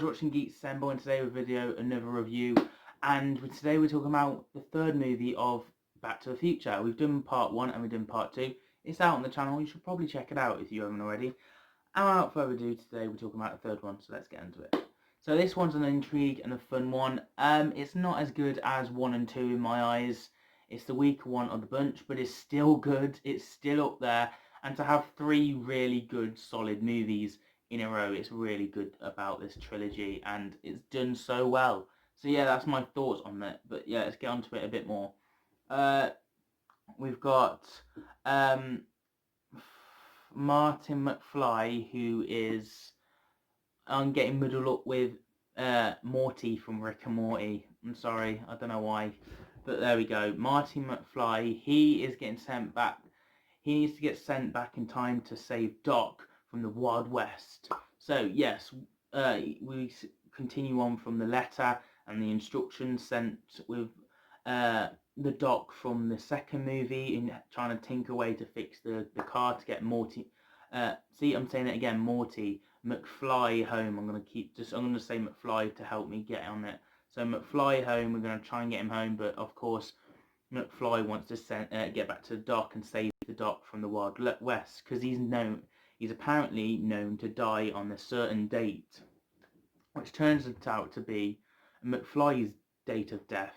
guys, watching Geeks Assemble, and today with another review, and today we're talking about the third movie of Back to the Future. We've done part 1 and we've done part 2. It's out on the channel, you should probably check it out if you haven't already. And without further ado, today we're talking about the third one, so let's get into it. So this one's an intrigue and a fun one. It's not as good as 1 and 2 in my eyes. It's the weaker one of the bunch, but it's still good, it's still up there, and to have 3 really good, solid movies in a row, it's really good about this trilogy, and it's done so well. So yeah, that's my thoughts on that. But yeah, let's get onto it a bit more. We've got Martin McFly, who is getting muddled up with Morty from Rick and Morty. I'm sorry, I don't know why, but there we go. Martin McFly, he is getting sent back. He needs to get sent back in time to save Doc from the Wild West. So yes, we continue on from the letter and the instructions sent with the Doc from the second movie in trying to tinker away to fix the car to get Morty. See, I'm saying it again, Morty McFly home. I'm gonna say McFly to help me get on it. So McFly home. We're gonna try and get him home, but of course McFly wants to get back to the Doc and save the Doc from the Wild West, because he's apparently known to die on a certain date, which turns out to be McFly's date of death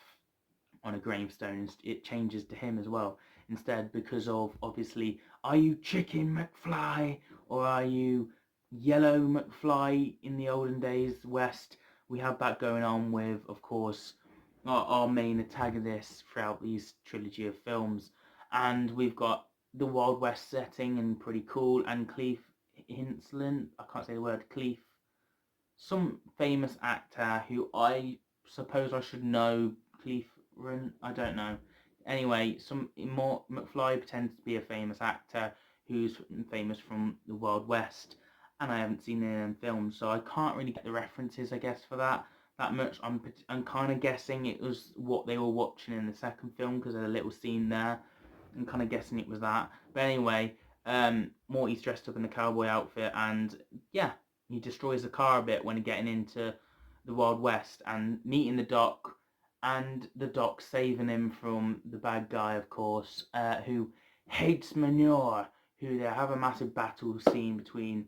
on a gravestone. It changes to him as well instead, because of, obviously, are you Chicken McFly or are you Yellow McFly in the olden days West? We have that going on with, of course, our main antagonists throughout these trilogy of films, and we've got the Wild West setting and pretty cool, and Cleef Hinsland, I can't say the word, Cleef, some famous actor who I suppose I should know, Cleef, I don't know. Anyway, McFly pretends to be a famous actor who's famous from the Wild West, and I haven't seen any of them films, so I can't really get the references, I guess, for that much. I'm kind of guessing it was what they were watching in the second film, because there's a little scene there. I'm kind of guessing it was that. But anyway, Morty's dressed up in the cowboy outfit, and yeah, he destroys the car a bit when getting into the Wild West and meeting the Doc, and the Doc saving him from the bad guy, of course, who hates manure. Who they have a massive battle scene between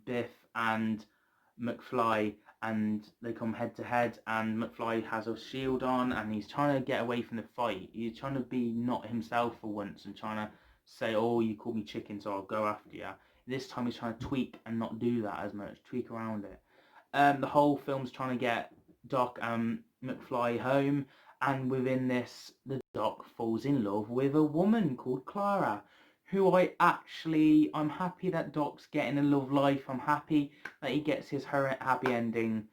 Biff and McFly, and they come head to head, and McFly has a shield on and he's trying to get away from the fight. He's trying to be not himself for once and trying to say, oh, you called me chicken, so I'll go after you. This time he's trying to tweak and not do that as much, tweak around it. The whole film's trying to get Doc and McFly home, and within this, the Doc falls in love with a woman called Clara, who I'm happy that Doc's getting a love life. I'm happy that he gets her happy ending,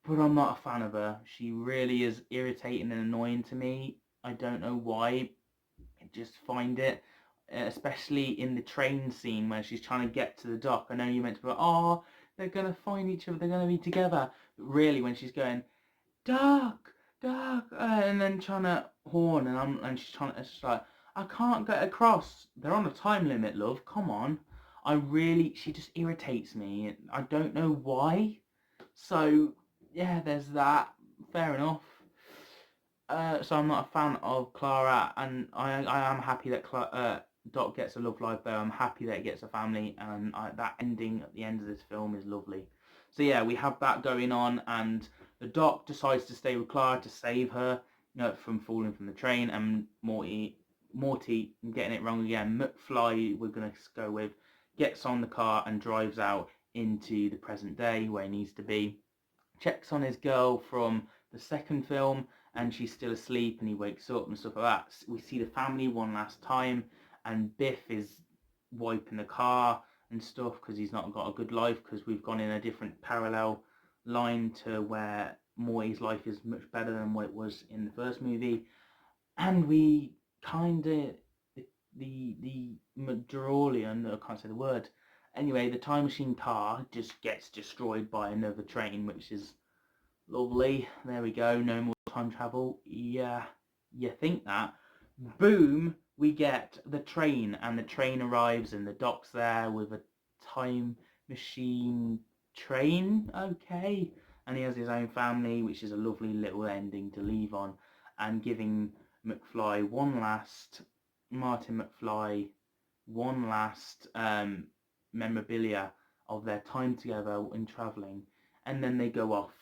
but I'm not a fan of her. She really is irritating and annoying to me. I don't know why. I just find it, especially in the train scene where she's trying to get to the Doc. I know you meant to be like, oh, they're going to find each other, they're going to be together. But really, when she's going, Doc, Doc, and then trying to horn, and she's trying to, it's just like, I can't get across. They're on a time limit, love. Come on. She just irritates me. I don't know why. So, yeah, there's that. Fair enough. So I'm not a fan of Clara, and I am happy that Doc gets a love life there. I'm happy that he gets a family, and that ending at the end of this film is lovely. So yeah, we have that going on, and the Doc decides to stay with Clara to save her from falling from the train, and Morty, I'm getting it wrong again, McFly, we're going to go with, gets on the car and drives out into the present day where he needs to be, checks on his girl from the second film, and she's still asleep, and he wakes up and stuff like that. We see the family one last time, and Biff is wiping the car and stuff because he's not got a good life, because we've gone in a different parallel line to where Morty's life is much better than what it was in the first movie. And we kind of, the DeLorean, I can't say the word, anyway, the time machine car just gets destroyed by another train, which is lovely. There we go, no more time travel. Yeah, you think that. Boom, we get the train, and the train arrives, and the Doc's there with a time machine train okay, and he has his own family, which is a lovely little ending to leave on, and giving McFly Martin McFly one last memorabilia of their time together in travelling, and then they go off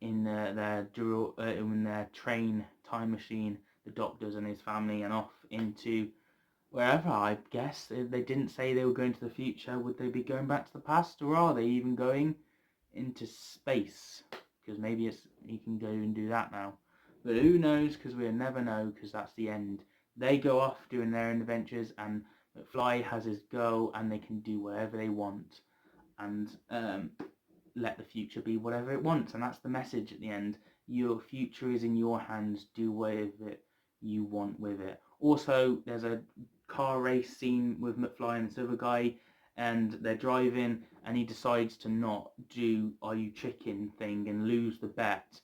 in their train time machine, the Doctors and his family, and off into wherever, I guess. They didn't say they were going to the future. Would they be going back to the past, or are they even going into space? Because maybe you can go and do that now. But who knows, because we'll never know, because that's the end. They go off doing their adventures, and McFly has his girl, and they can do whatever they want, and let the future be whatever it wants. And that's the message at the end. Your future is in your hands. Do whatever you want with it. Also, there's a car race scene with McFly and this other guy, and they're driving, and he decides to not do "Are you chicken" thing and lose the bet,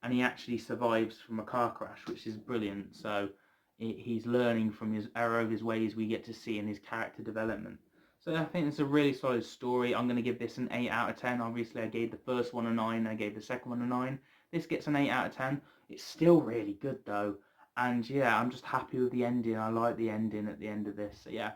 and he actually survives from a car crash, which is brilliant. So he's learning from his error of his ways. We get to see in his character development. So I think it's a really solid story. I'm going to give this an 8 out of 10. Obviously, I gave the first one a 9. I gave the second one a 9. This gets an 8 out of 10. It's still really good, though. And yeah, I'm just happy with the ending. I like the ending at the end of this. So yeah,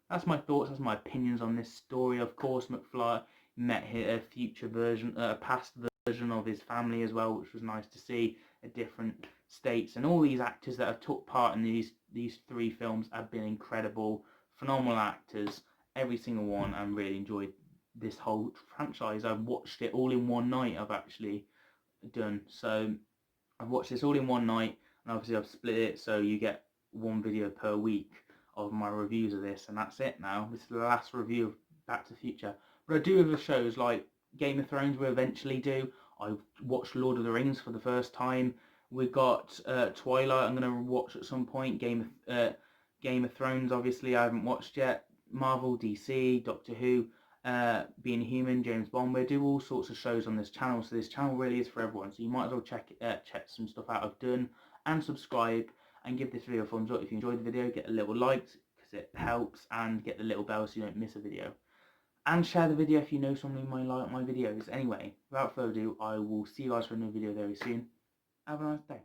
that's my thoughts. That's my opinions on this story. Of course, McFly met a future version, a past version of his family as well, which was nice to see. At different states, and all these actors that have took part in these 3 films have been incredible, phenomenal actors, every single one, and really enjoyed this whole franchise. I've watched it all in one night. I've actually done so. I've watched this all in one night, and obviously I've split it so you get one video per week of my reviews of this, and that's it now. This is the last review of Back to the Future. But I do other shows like Game of Thrones we'll eventually do. I watched Lord of the Rings for the first time. We've got Twilight I'm going to watch at some point. Game of Thrones obviously I haven't watched yet. Marvel, DC, Doctor Who, Being Human, James Bond. We do all sorts of shows on this channel, so this channel really is for everyone. So you might as well check some stuff out I've done, and subscribe, and give this video a thumbs up if you enjoyed the video. Get a little like because it helps, and get the little bell so you don't miss a video. And share the video if you know somebody might like my videos. Anyway, without further ado, I will see you guys for a new video very soon. Have a nice day.